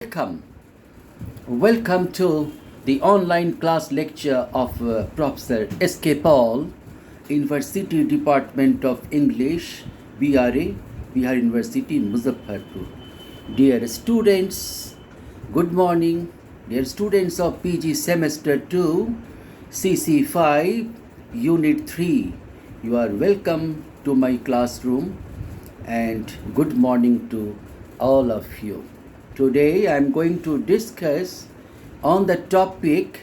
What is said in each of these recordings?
Welcome to the online class lecture of Professor S.K. Paul, University Department of English, BRA, Bihar University, Muzaffarpur. Dear students, good morning. Dear students of PG Semester 2, CC5, Unit 3, you are welcome to my classroom and good morning to all of you. Today I am going to discuss on the topic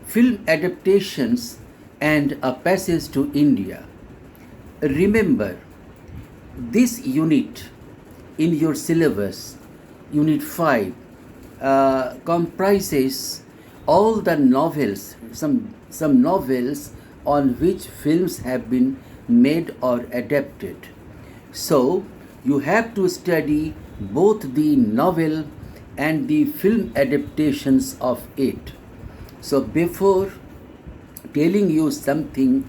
film adaptations and A Passage to India. Remember, this unit in your syllabus, Unit 5, comprises all the novels, some novels on which films have been made or adapted. So, you have to study both the novel and the film adaptations of it. So before telling you something,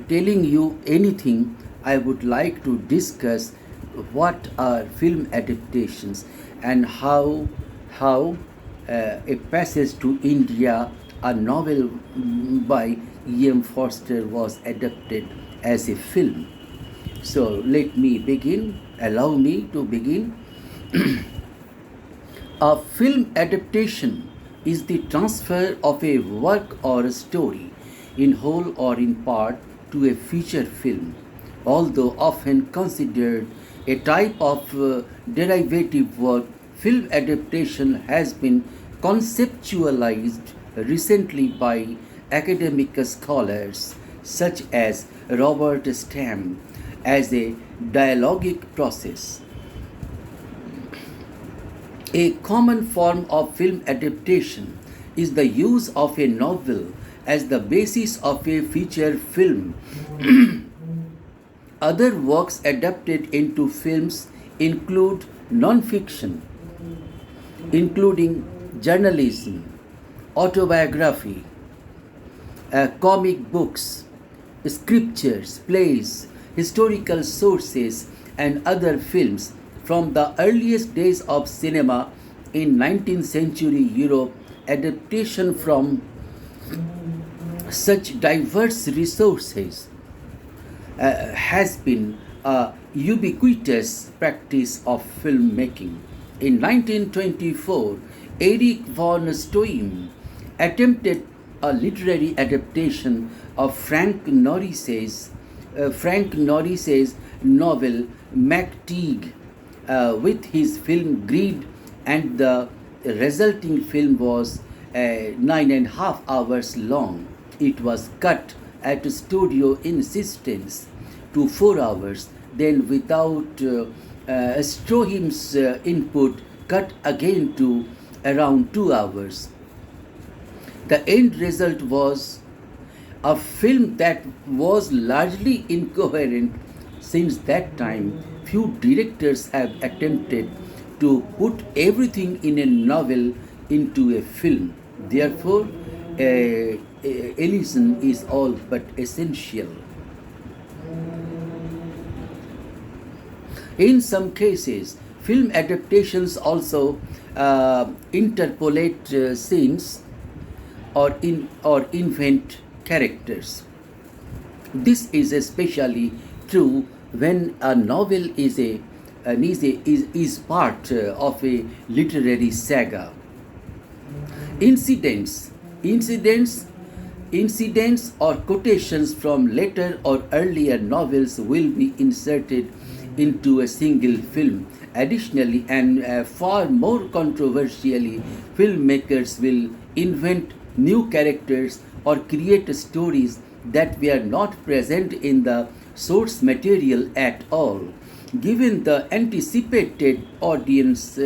telling you anything, I would like to discuss what are film adaptations and how A Passage to India, a novel by E.M. Forster, was adapted as a film. So let me begin. Allow me to begin. A film adaptation is the transfer of a work or a story, in whole or in part, to a feature film. Although often considered a type of derivative work, film adaptation has been conceptualized recently by academic scholars such as Robert Stam as a dialogic process. A common form of film adaptation is the use of a novel as the basis of a feature film. Other works adapted into films include non-fiction, including journalism, autobiography, comic books, scriptures, plays, historical sources, and other films. From the earliest days of cinema in 19th century Europe, adaptation from such diverse resources has been a ubiquitous practice of filmmaking. In 1924, Erich von Stoim attempted a literary adaptation of Frank Norris's novel MacTeague with his film Greed, and the resulting film was 9.5 hours long. It was cut at studio insistence to 4 hours, then without Stroheim's input cut again to around 2 hours. The end result was a film that was largely incoherent. Since that time, few directors have attempted to put everything in a novel into a film. Therefore, elision is all but essential. In some cases, film adaptations also interpolate scenes or invent characters. This is especially true when a novel is part of a literary saga. Incidents or quotations from later or earlier novels will be inserted into a single film. Additionally, and far more controversially, filmmakers will invent new characters or create stories that were not present in the source material at all. Given the anticipated audience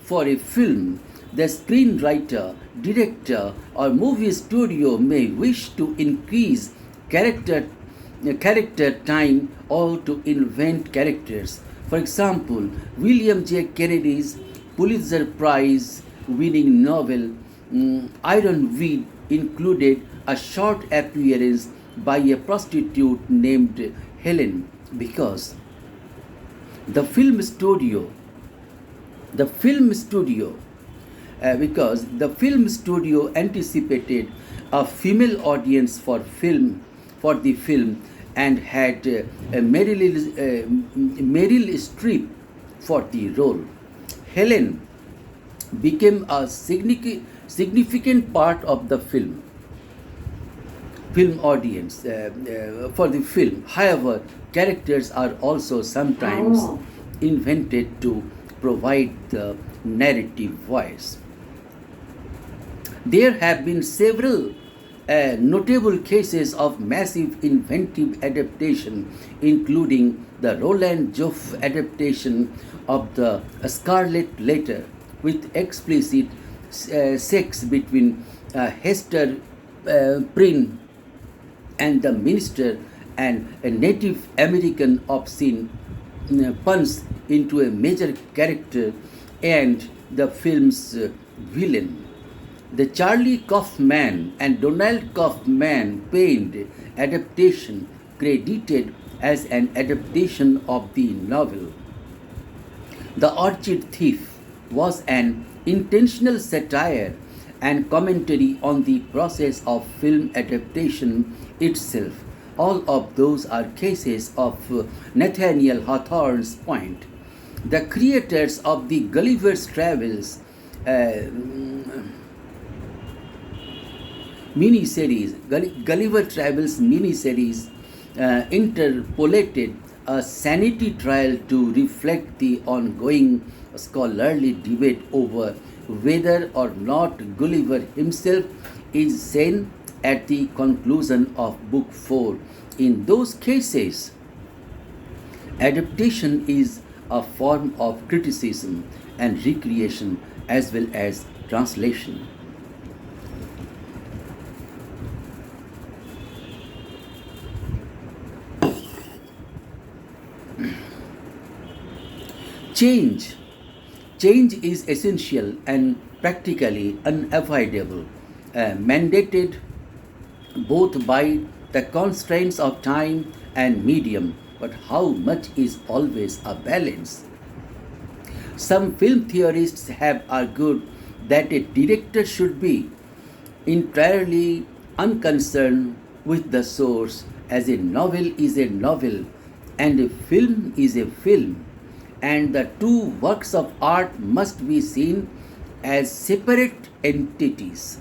for a film, the screenwriter, director, or movie studio may wish to increase character time or to invent characters. For example, William J. Kennedy's Pulitzer Prize winning novel Ironweed included a short appearance by a prostitute named Helen, because the film studio because the film studio anticipated a female audience for the film and had Meryl Streep for the role. Helen became a significant part of the film audience for the film. However, characters are also sometimes invented to provide the narrative voice. There have been several notable cases of massive inventive adaptation, including the Roland Joffé adaptation of the Scarlet Letter with explicit sex between Hester Prynne and the minister, and a Native American obscene puns into a major character and the film's villain. The Charlie Kaufman and Donald Kaufman penned adaptation, credited as an adaptation of the novel. The Orchid Thief was an intentional satire and commentary on the process of film adaptation itself. All of those are cases of Nathaniel Hawthorne's point. The creators of the Gulliver's Travels Gulliver Travels miniseries interpolated a sanity trial to reflect the ongoing scholarly debate over whether or not Gulliver himself is sane at the conclusion of Book 4. In those cases, adaptation is a form of criticism and recreation as well as translation. Change. Change is essential and practically unavoidable, mandated both by the constraints of time and medium, but how much is always a balance. Some film theorists have argued that a director should be entirely unconcerned with the source, as a novel is a novel and a film is a film, and the two works of art must be seen as separate entities.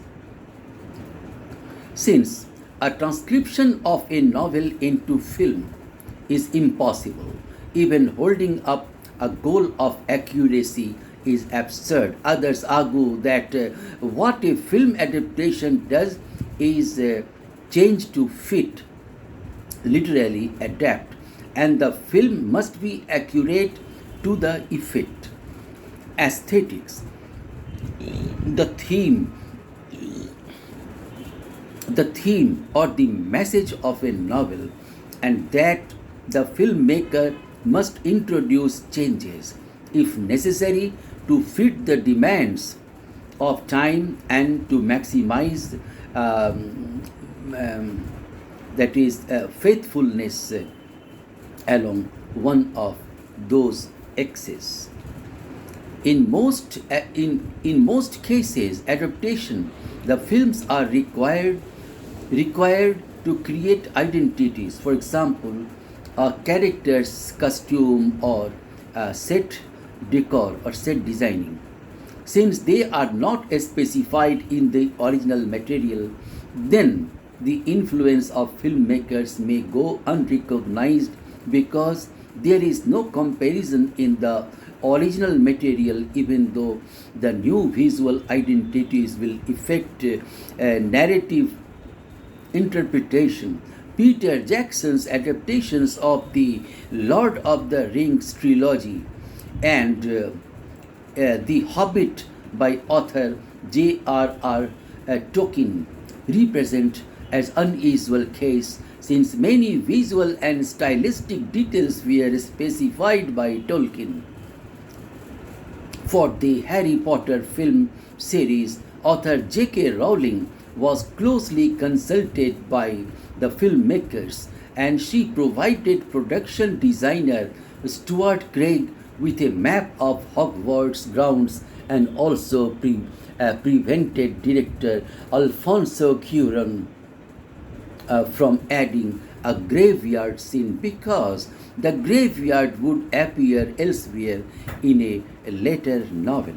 Since a transcription of a novel into film is impossible, even holding up a goal of accuracy is absurd. Others argue that what a film adaptation does is change to fit, literally adapt, and the film must be accurate to the effect. Aesthetics, the theme, or the message of a novel, and that the filmmaker must introduce changes, if necessary, to fit the demands of time and to maximize that is faithfulness along one of those axes. In most cases, adaptation, the films are required to create identities. For example, a character's costume or set decor or set designing. Since they are not specified in the original material, then the influence of filmmakers may go unrecognized because there is no comparison in the original material, even though the new visual identities will affect narrative interpretation. Peter Jackson's adaptations of the Lord of the Rings trilogy and The Hobbit by author J.R.R. Tolkien represent as unusual case, since many visual and stylistic details were specified by Tolkien. For the Harry Potter film series, author J.K. Rowling was closely consulted by the filmmakers, and she provided production designer Stuart Craig with a map of Hogwarts grounds and also prevented director Alfonso Cuarón from adding a graveyard scene because the graveyard would appear elsewhere in a later novel.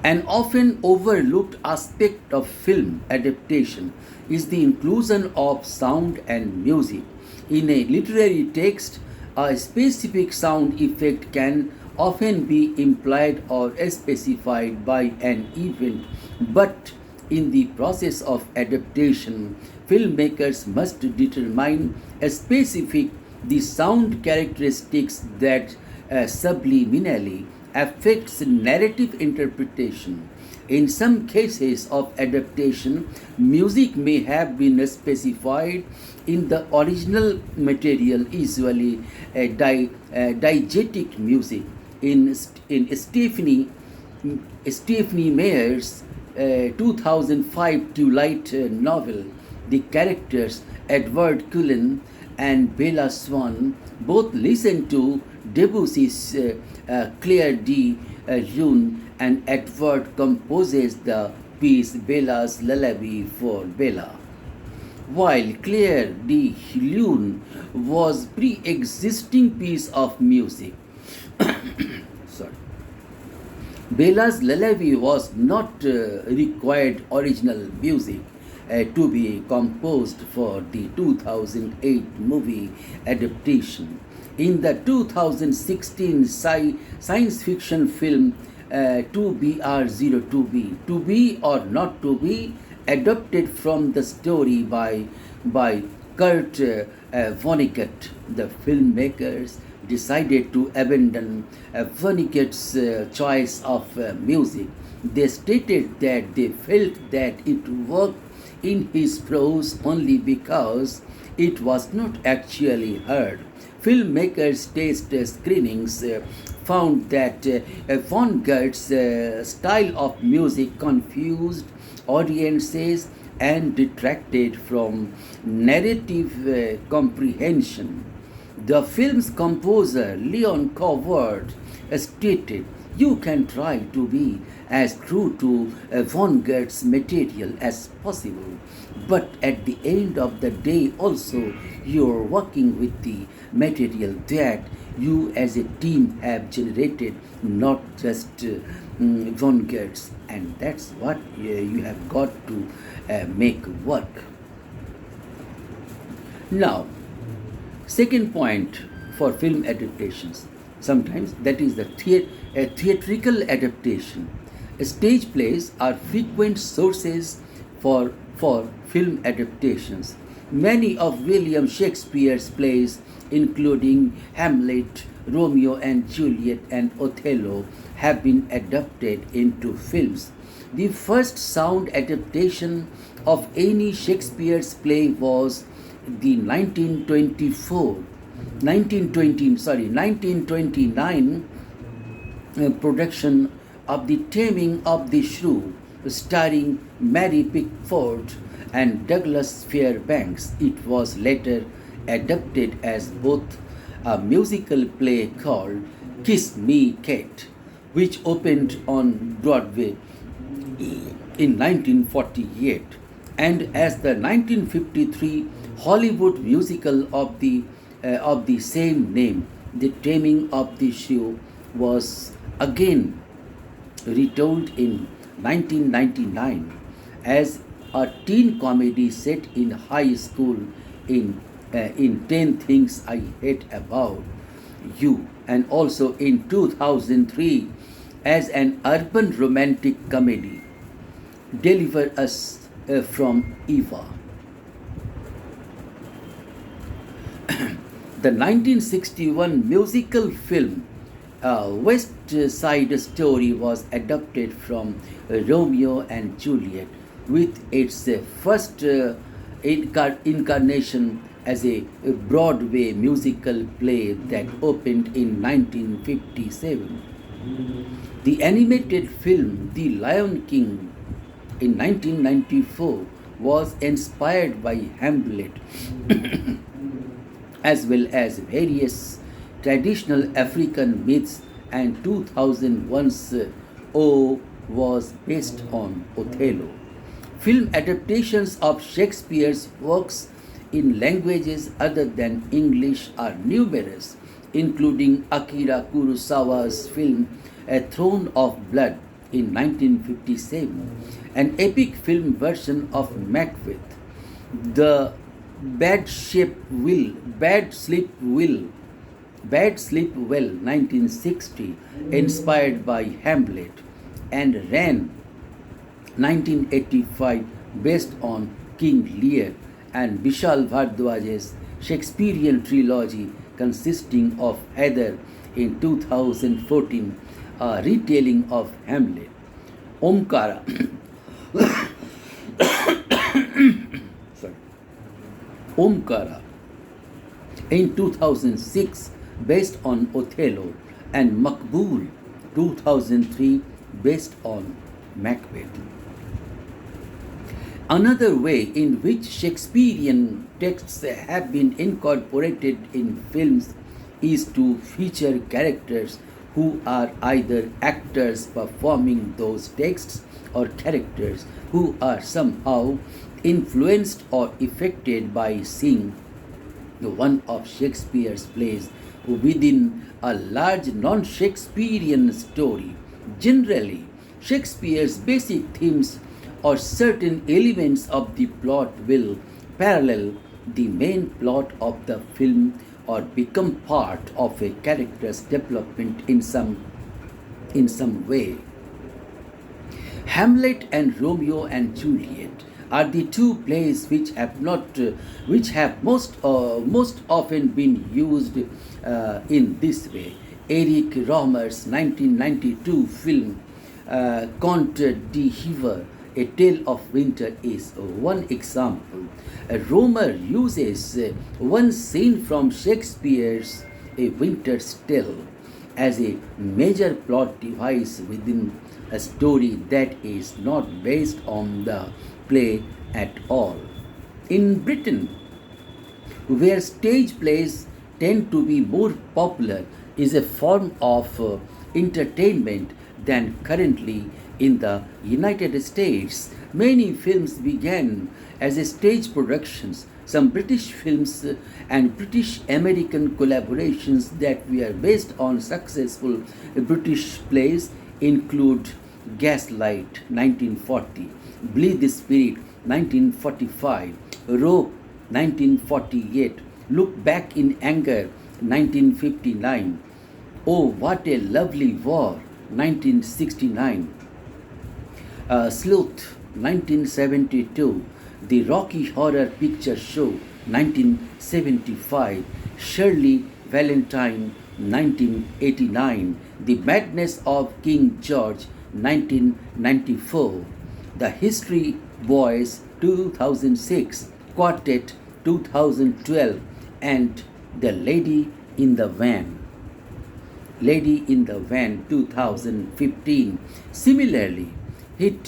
An often overlooked aspect of film adaptation is the inclusion of sound and music. In a literary text, a specific sound effect can often be implied or specified by an event, but in the process of adaptation, filmmakers must determine a specific the sound characteristics that subliminally affects narrative interpretation. In some cases of adaptation, music may have been specified in the original material, usually diegetic music. In Stephanie Meyer's 2005 Twilight novel, the characters Edward Cullen and Bella Swan both listen to Debussy's Claire de Lune, and Edward composes the piece Bella's Lullaby for Bella. While Claire de Lune was pre-existing piece of music, sorry, Bella's Lullaby was not required original music to be composed for the 2008 movie adaptation. In the 2016 science fiction film 2BR02B, To Be or Not to Be, adapted from the story by Kurt Vonnegut, the filmmakers decided to abandon Vonnegut's choice of music. They stated that they felt that it worked in his prose only because it was not actually heard. Filmmakers' taste screenings found that Vonnegut's style of music confused audiences and detracted from narrative comprehension. The film's composer, Leon Coward, stated, "You can try to be as true to Vonnegut's material as possible, but at the end of the day also you're working with the material that you as a team have generated, not just Vonnegut's, and that's what you have got to make work." Now, second point for film adaptations, sometimes that is the theatrical adaptation. Stage plays are frequent sources for film adaptations. Many of William Shakespeare's plays, including Hamlet, Romeo and Juliet, and Othello, have been adapted into films. The first sound adaptation of any Shakespeare's play was the 1929 production of The Taming of the Shrew, starring Mary Pickford and Douglas Fairbanks. It was later adapted as both a musical play called Kiss Me, Kate, which opened on Broadway in 1948, and as the 1953 Hollywood musical of the same name. The Taming of the Shrew was again retold in 1999 as a teen comedy set in high school in 10 Things I Hate About You, and also in 2003 as an urban romantic comedy, Deliver Us from Eva. The 1961 musical film West Side Story was adapted from Romeo and Juliet, with its first incarnation as a Broadway musical play that opened in 1957. The animated film The Lion King in 1994 was inspired by Hamlet as well as various traditional African myths, and 2001's O was based on Othello. Film adaptations of Shakespeare's works in languages other than English are numerous, including Akira Kurosawa's film A Throne of Blood in 1957, an epic film version of Macbeth, The Bad Sleep Will, Bad Sleep Well 1960, inspired by Hamlet, and Ran 1985, based on King Lear, and Vishal Bhardwaj's Shakespearean trilogy consisting of Heather in 2014, a retelling of Hamlet. Omkara, sorry, Omkara in 2006, based on Othello, and Makbul 2003, based on Macbeth. Another way in which Shakespearean texts have been incorporated in films is to feature characters who are either actors performing those texts or characters who are somehow influenced or affected by seeing one of Shakespeare's plays within a large non Shakespearean story. Generally, Shakespeare's basic themes or certain elements of the plot will parallel the main plot of the film or become part of a character's development in some way. Hamlet and Romeo and Juliet are the two plays which have most often been used in this way. Eric Rohmer's 1992 film Conte de Hiver, A Tale of Winter, is one example. Rohmer uses one scene from Shakespeare's A Winter's Tale as a major plot device within a story that is not based on the play at all. In Britain, where stage plays tend to be more popular, is a form of entertainment than currently in the United States. Many films began as stage productions. Some British films and British American collaborations that were based on successful British plays include Gaslight 1940, Bleed the Spirit 1945, Rope 1948, Look Back in Anger 1959, Oh What a Lovely War 1969, Sleuth 1972, The Rocky Horror Picture Show 1975, Shirley Valentine 1989, The Madness of King George 1994, The History Boys 2006, Quartet 2012, and The Lady in the Van. Lady in the Van 2015. Similarly, hit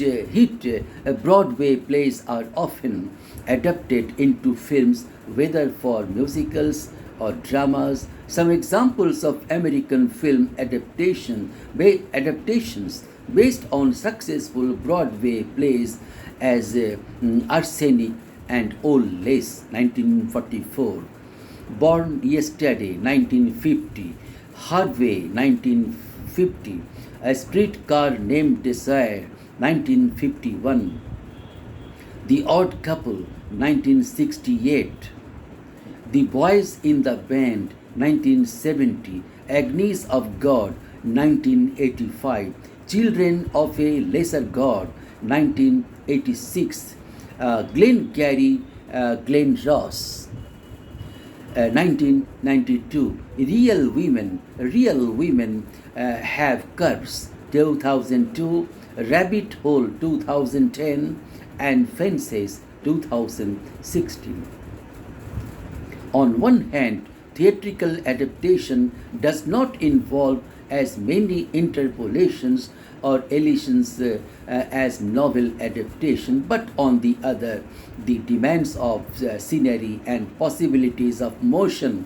Broadway plays are often adapted into films, whether for musicals or dramas. Some examples of American film adaptations based on successful Broadway plays as Arsenic and Old Lace 1944, Born Yesterday 1950, Harvey 1950, A Streetcar Named Desire 1951, The Odd Couple 1968, The Boys in the Band 1970, Agnes of God 1985, Children of a Lesser God 1986, Glengarry Glen Ross 1992, Real Women Have Curves 2002, Rabbit Hole 2010, and Fences 2016. On one hand, theatrical adaptation does not involve as many interpolations or elisions as novel adaptation, but on the other, the demands of scenery and possibilities of motion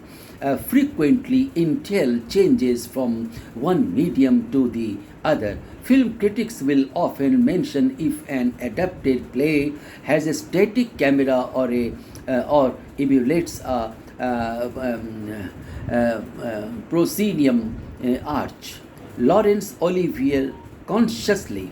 frequently entail changes from one medium to the other. Film critics will often mention if an adapted play has a static camera or emulates a proscenium arch. Laurence Olivier consciously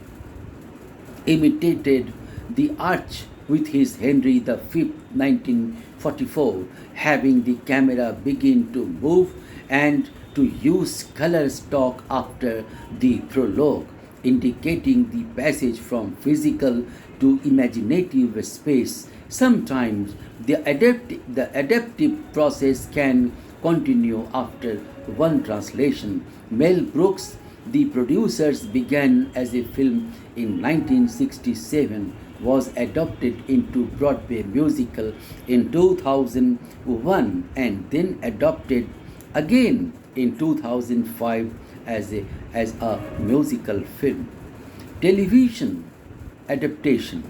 imitated the arch with his Henry V 1944, having the camera begin to move and to use color stock after the prologue, indicating the passage from physical to imaginative space. Sometimes the adaptive process can continue after one translation. Mel Brooks, the producers, began as a film in 1967, was adapted into Broadway musical in 2001, and then adapted again in 2005 as a musical film. Television adaptation.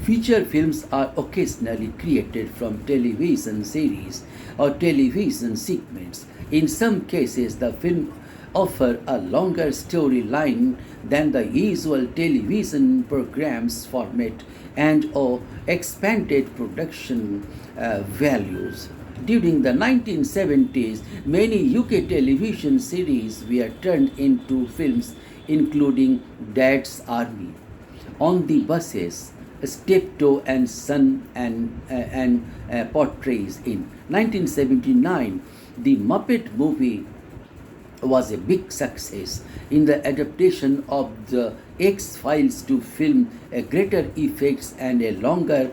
Feature films are occasionally created from television series or television segments. In some cases, the film offer a longer storyline than the usual television programs format and or expanded production values. During the 1970s, many UK television series were turned into films, including Dad's Army, On the Buses, Steptoe and Son, and Portrays. In 1979, the Muppet movie was a big success. In the adaptation of the X-Files to film, a greater effects and a longer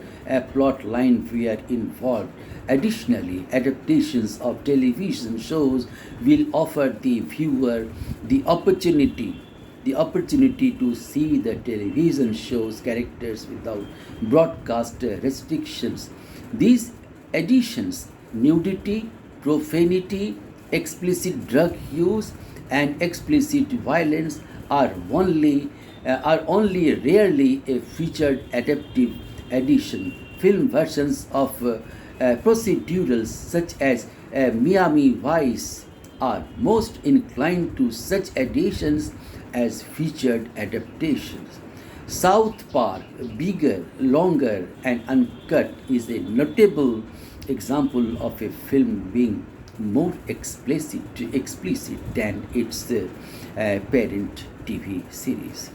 plot line were involved. Additionally, adaptations of television shows will offer the viewer the opportunity to see the television show's characters without broadcast restrictions. These additions, nudity, profanity, explicit drug use, and explicit violence are only rarely a featured adaptive edition. Film versions of procedurals such as Miami Vice are most inclined to such editions as featured adaptations. South Park, bigger, longer, and uncut, is a notable example of a film being more explicit than its parent TV series.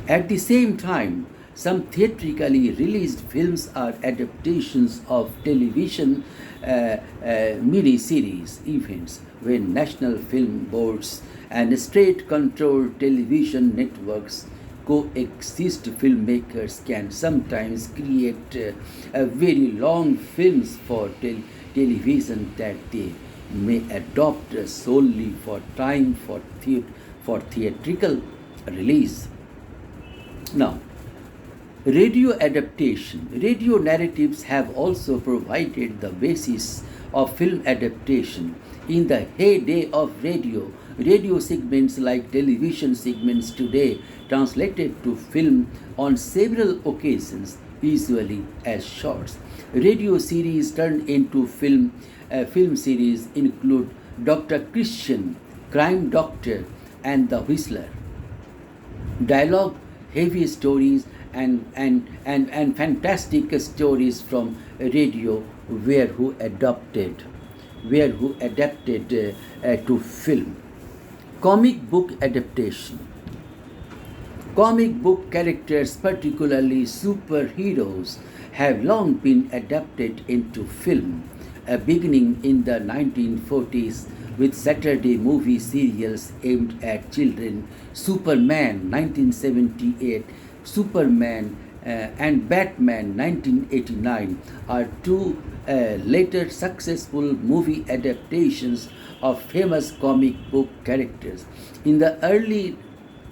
At the same time, some theatrically released films are adaptations of television mini-series events. When national film boards and state-controlled television networks coexist, filmmakers can sometimes create very long films for television that they may adopt solely for time for theatrical release. Now, radio adaptation. Radio narratives have also provided the basis of film adaptation. In the heyday of radio segments like television segments today translated to film on several occasions, usually as shorts. Radio series turned into film series include Dr. Christian, Crime Doctor, and The Whistler. Dialogue heavy stories and fantastic stories from radio who adapted to film. Comic book adaptation. Comic book characters, particularly superheroes, have long been adapted into film, beginning in the 1940s with Saturday movie serials aimed at children. Superman 1978, Superman and Batman 1989 are two later successful movie adaptations of famous comic book characters. In the early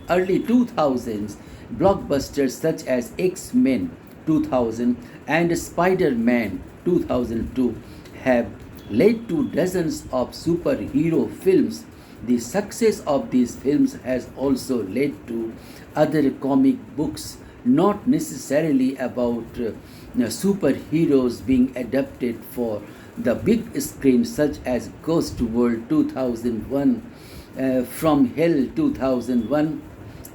2000s, blockbusters such as X-Men 2000 and Spider-Man 2002 have led to dozens of superhero films. The success of these films has also led to other comic books, not necessarily about superheroes, being adapted for the big screen, such as Ghost World 2001, From Hell 2001,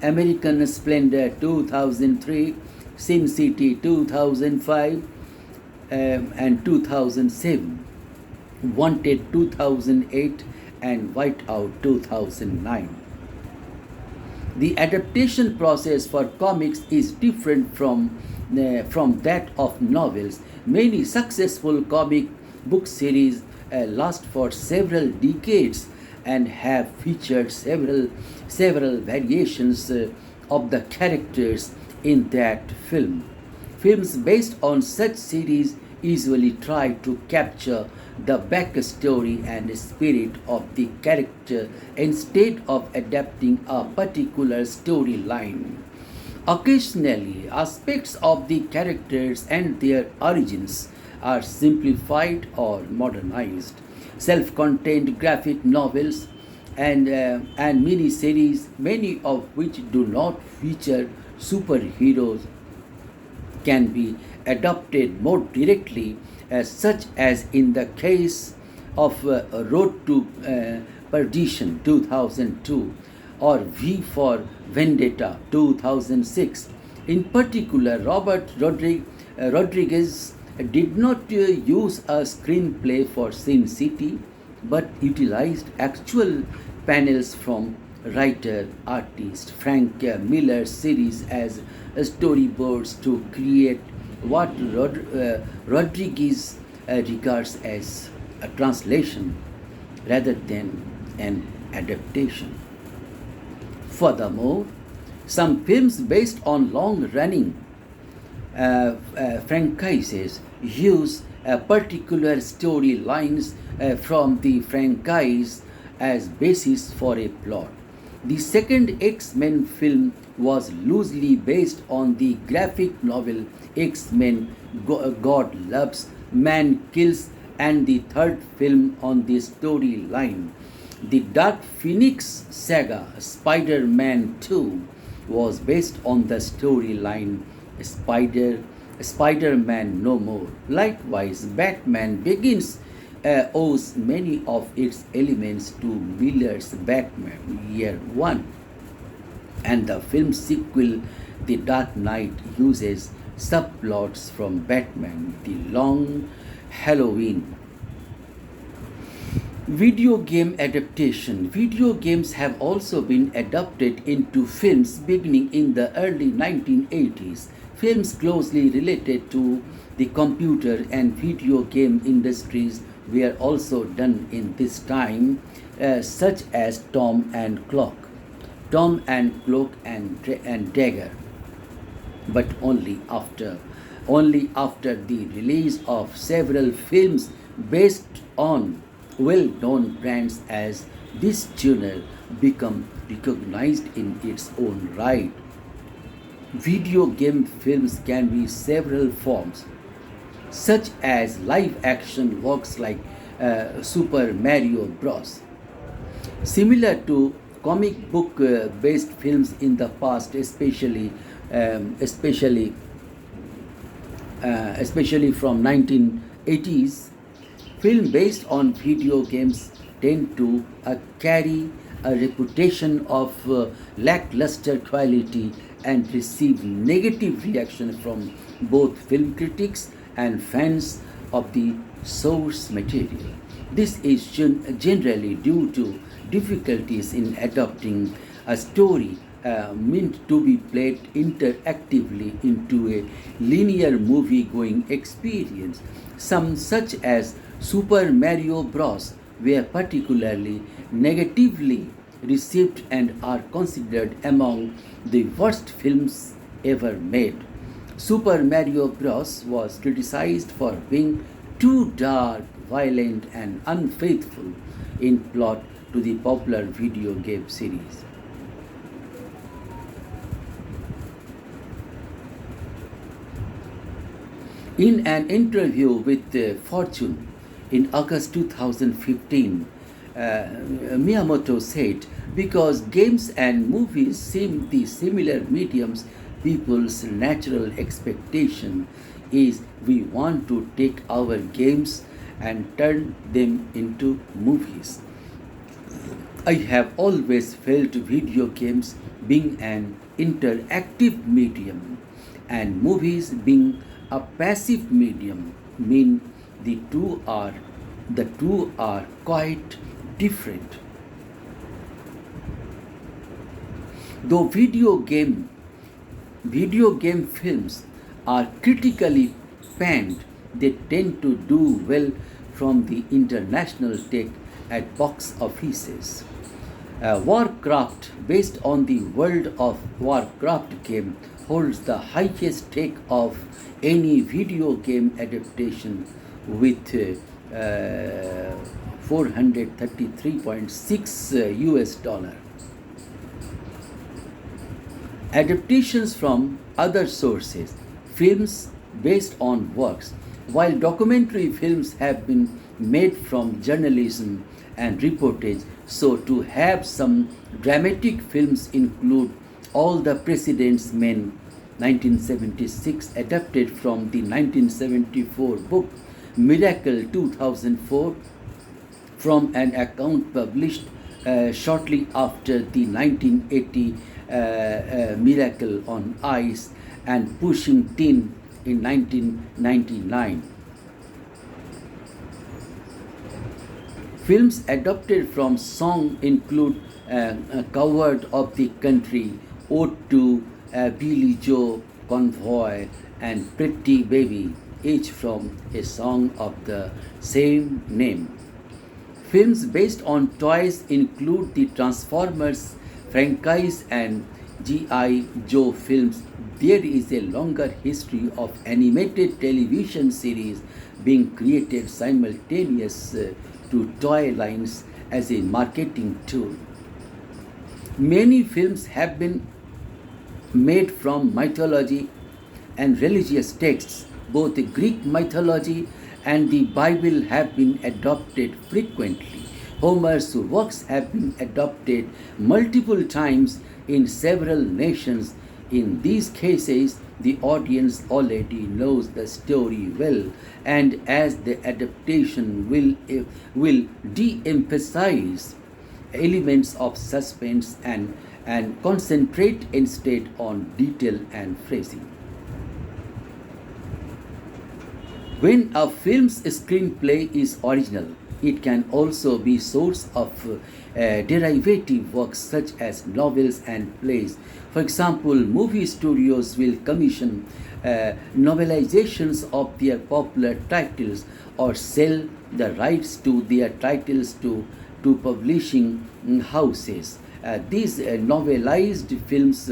American Splendor 2003, Sin City 2005, and 2007, Wanted 2008, and Whiteout 2009. The adaptation process for comics is different from that of novels. Many successful comic book series last for several decades and have featured several variations of the characters in that film. Films based on such series usually try to capture the backstory and spirit of the character instead of adapting a particular storyline. Occasionally, aspects of the characters and their origins are simplified or modernized. Self contained graphic novels and mini-series, many of which do not feature superheroes, can be adopted more directly, such as in the case of Road to Perdition 2002 or V for Vendetta 2006. In particular, Rodriguez did not use a screenplay for Sin City but utilized actual panels from writer artist Frank Miller's series as storyboards to create what Rodriguez regards as a translation rather than an adaptation. Furthermore, some films based on long running franchises use particular storylines from the franchise as basis for a plot. The second X-Men film was loosely based on the graphic novel X-Men God Loves, Man Kills, and the third film on the storyline, the Dark Phoenix saga Spider-Man 2, was based on the storyline Spider-Man No More. Likewise, Batman Begins owes many of its elements to Miller's Batman Year One, and the film sequel The Dark Knight uses subplots from Batman The Long Halloween. Video game adaptation. Video games have also been adapted into films beginning in the early 1980s. Films closely related to the computer and video game industries were also done in this time, such as Tom and Cloak and Dagger, but only after the release of several films based on well-known brands as this genre become recognized in its own right. Video game films can be several forms, such as live-action works like Super Mario Bros. Similar to comic book-based films in the past, especially from 1980s, film based on video games tend to carry a reputation of lackluster quality and receive negative reaction from both film critics and fans of the source material. This is generally due to difficulties in adapting a story meant to be played interactively into a linear movie-going experience. Some, such as Super Mario Bros., were particularly negatively received and are considered among the worst films ever made. Super Mario Bros. Was criticized for being too dark, violent, and unfaithful in plot to the popular video game series. In an interview with Fortune in August 2015, Miyamoto said, "Because games and movies seem the similar mediums, people's natural expectation is we want to take our games and turned them into movies. I have always felt video games being an interactive medium and movies being a passive medium mean the two are quite different. Though video game films are critically panned, they tend to do well from the international take at box offices. Warcraft, based on the World of Warcraft game, holds the highest take of any video game adaptation with 433.6 US dollar. Adaptations from other sources, films based on works, while documentary films have been made from journalism and reportage, so to have some dramatic films include All the President's Men 1976 adapted from the 1974 book Miracle 2004 from an account published shortly after the 1980 Miracle on Ice and Pushing Tin in 1999. Films adapted from song include Coward of the Country, Ode to Billy Joe Convoy, and Pretty Baby, each from a song of the same name. Films based on toys include the Transformers franchise and G.I. Joe films. There is a longer history of animated television series being created simultaneous to toy lines as a marketing tool. Many films have been made from mythology and religious texts. Both the Greek mythology and the Bible have been adopted frequently. Homer's works have been adopted multiple times in several nations. In these cases, the audience already knows the story well, and as the adaptation will de-emphasize elements of suspense and concentrate instead on detail and phrasing. When a film's screenplay is original, it can also be source of derivative works such as novels and plays. For example, movie studios will commission novelizations of their popular titles or sell the rights to their titles to publishing houses. These novelized films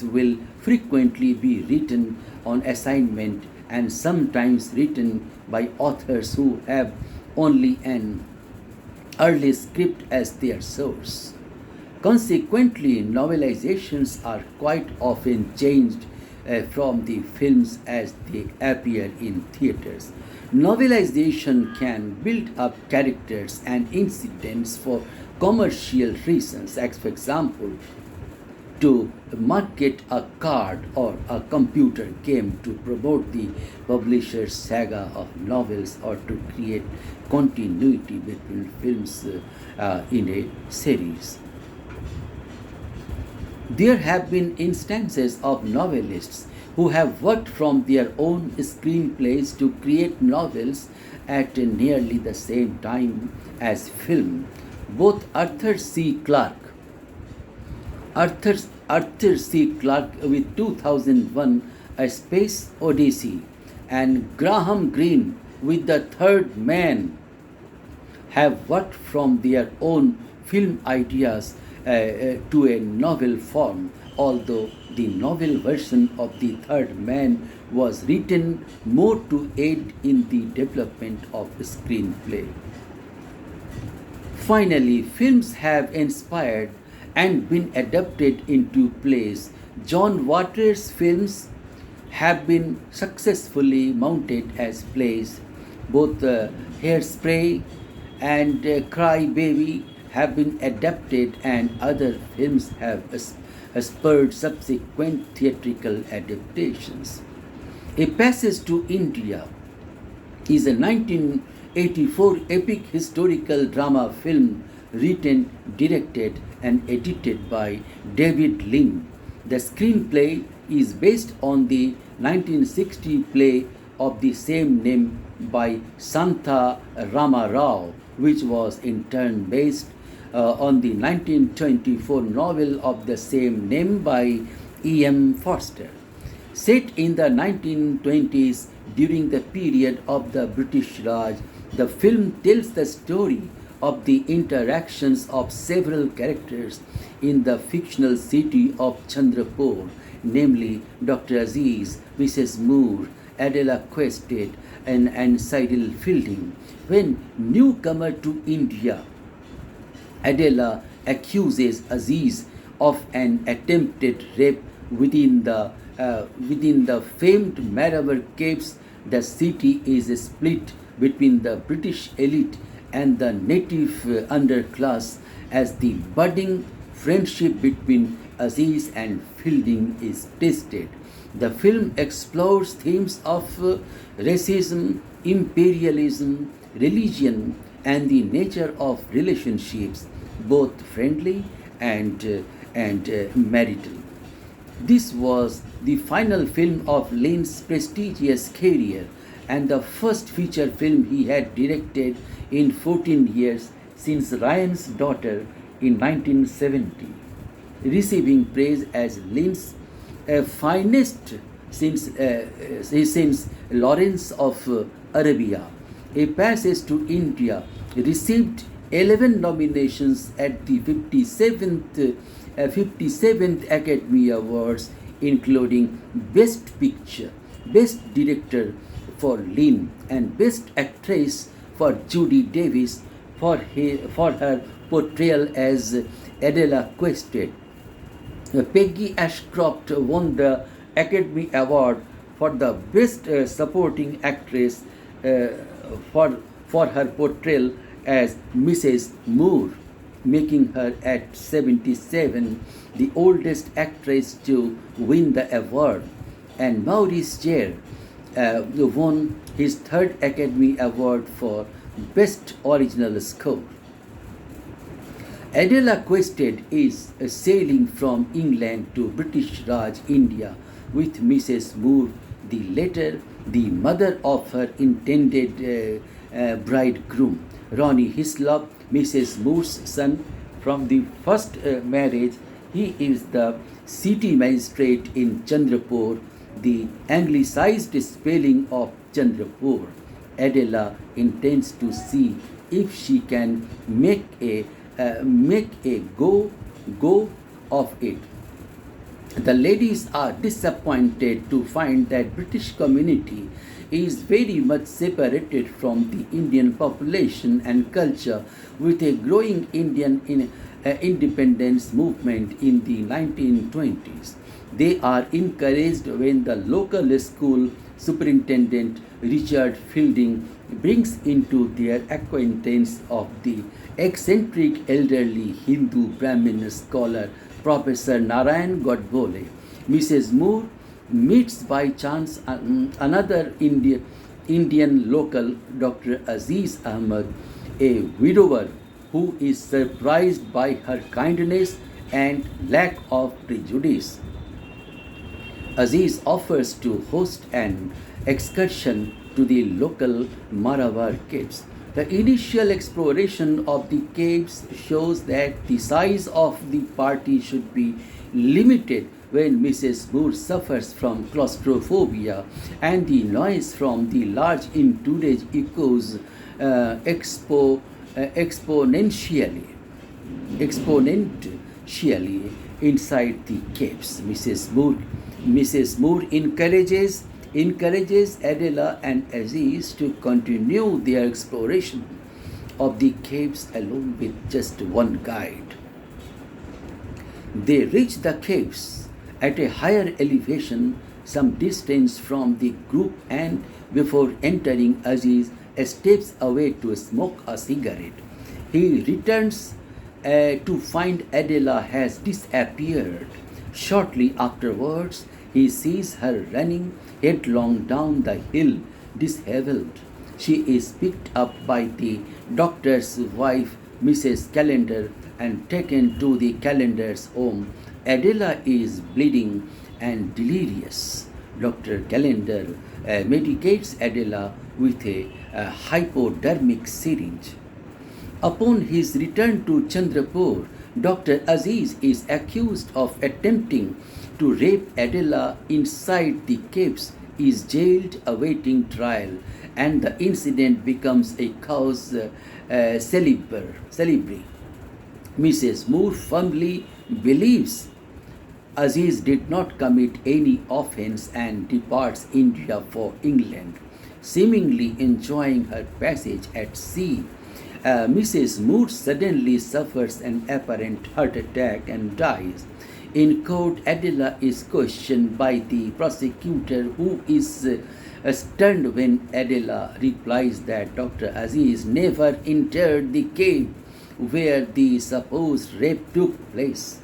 will frequently be written on assignment and sometimes written by authors who have only an early script as their source. Consequently, novelizations are quite often changed from the films as they appear in theaters. Novelization can build up characters and incidents for commercial reasons, as for example, to market a card or a computer game, to promote the publisher's saga of novels, or to create continuity between films in a series. There have been instances of novelists who have worked from their own screenplays to create novels at nearly the same time as film. Both Arthur C. Clarke with 2001 A Space Odyssey and Graham Greene with The Third Man have worked from their own film ideas to a novel form, although the novel version of The Third Man was written more to aid in the development of a screenplay. Finally, films have inspired and been adapted into plays. John Waters' films have been successfully mounted as plays. Both Hairspray and Cry Baby have been adapted, and other films have spurred subsequent theatrical adaptations. A Passage to India is a 1984 epic historical drama film written, directed, and edited by David Lean. The screenplay is based on the 1960 play of the same name by Santha Rama Rao, which was in turn based on the 1924 novel of the same name by E.M. Forster. Set in the 1920s during the period of the British Raj, the film tells the story of the interactions of several characters in the fictional city of Chandrapur, namely Dr. Aziz, Mrs. Moore, Adela Quested, and Cyril Fielding. When newcomer to India, Adela accuses Aziz of an attempted rape within the famed Marabar caves. The city is split between the British elite and the native underclass as the budding friendship between Aziz and Fielding is tested. The film explores themes of racism, imperialism, religion, and the nature of relationships, both friendly and marital. This was the final film of Lane's prestigious career and the first feature film he had directed in 14 years since Ryan's Daughter in 1970, receiving praise as Lane's finest since Lawrence of Arabia. A Passage to India received 11 nominations at the 57th Academy Awards, including Best Picture, Best Director for Lynn, and Best Actress for Judy Davis for her portrayal as Adela Quested. Peggy Ashcroft won the Academy Award for the Best Supporting Actress for her portrayal as Mrs. Moore, making her at 77 the oldest actress to win the award. And Maurice Jarre won his third Academy Award for Best Original Score. Adela Quested is sailing from England to British Raj, India with Mrs. Moore, the latter the mother of her intended bridegroom. Ronnie Hislop, Mrs. Moore's son from the first marriage. He is the city magistrate in Chandrapur, the anglicized spelling of Chandrapur. Adela intends to see if she can make a go of it. The ladies are disappointed to find that British community is very much separated from the Indian population and culture, with a growing Indian independence movement in the 1920s. They are encouraged when the local school superintendent Richard Fielding brings into their acquaintance of the eccentric elderly Hindu Brahmin scholar Professor Narayan Godbole. Mrs. Moore meets by chance another Indian local, Dr. Aziz Ahmad, a widower who is surprised by her kindness and lack of prejudice. Aziz offers to host an excursion to the local Maravar caves. The initial exploration of the caves shows that the size of the party should be limited when Mrs. Moore suffers from claustrophobia and the noise from the large entourage echoes exponentially inside the caves. Mrs. Moore encourages Adela and Aziz to continue their exploration of the caves alone with just one guide. They reach the caves at a higher elevation, some distance from the group, and before entering, Aziz steps away to smoke a cigarette. He returns to find Adela has disappeared. Shortly afterwards, he sees her running headlong down the hill, disheveled. She is picked up by the doctor's wife, Mrs. Calendar, and taken to the Calendar's home. Adela is bleeding and delirious. Dr. Calendar medicates Adela with a hypodermic syringe. Upon his return to Chandrapur, Dr. Aziz is accused of attempting to rape Adela inside the caves, is jailed awaiting trial, and the incident becomes a cause celebre. Mrs. Moore firmly believes Aziz did not commit any offense and departs India for England, seemingly enjoying her passage at sea. Mrs. Moore suddenly suffers an apparent heart attack and dies. In court, Adela is questioned by the prosecutor, who is stunned when Adela replies that Dr. Aziz never entered the cave where the supposed rape took place.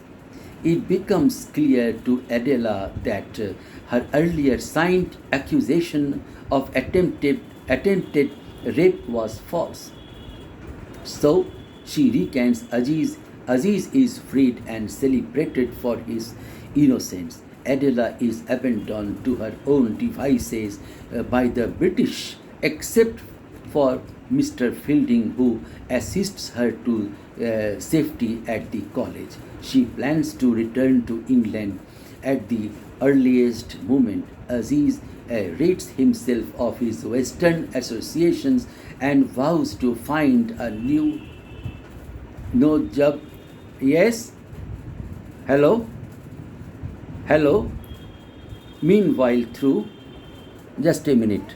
It becomes clear to Adela that her earlier signed accusation of attempted rape was false. So she recants Aziz. Aziz is freed and celebrated for his innocence. Adela is abandoned to her own devices by the British, except for Mr. Fielding, who assists her to safety at the college. She plans to return to England at the earliest moment. Aziz rids himself of his Western associations and vows to find a new no job. Yes? Hello? Hello? Meanwhile, through just a minute.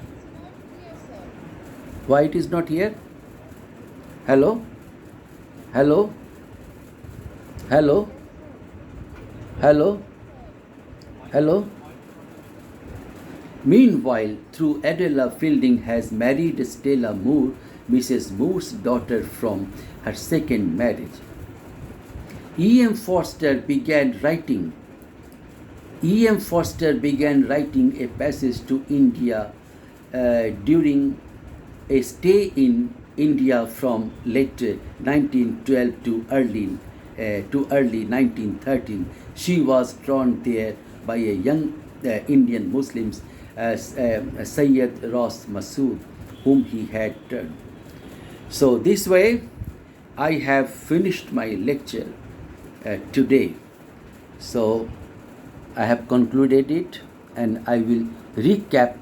Why it is not here? Hello? Hello? Hello? Hello? Hello? Meanwhile, through Adela Fielding has married Stella Moore, Mrs. Moore's daughter from her second marriage. E.M. Forster began writing A Passage to India during a stay in India from late 1912 to early 1913. She was drawn there by a young Indian Muslim, Sayyid Ross Masood, whom he had turned. So this way, I have finished my lecture today. So I have concluded it, and I will recap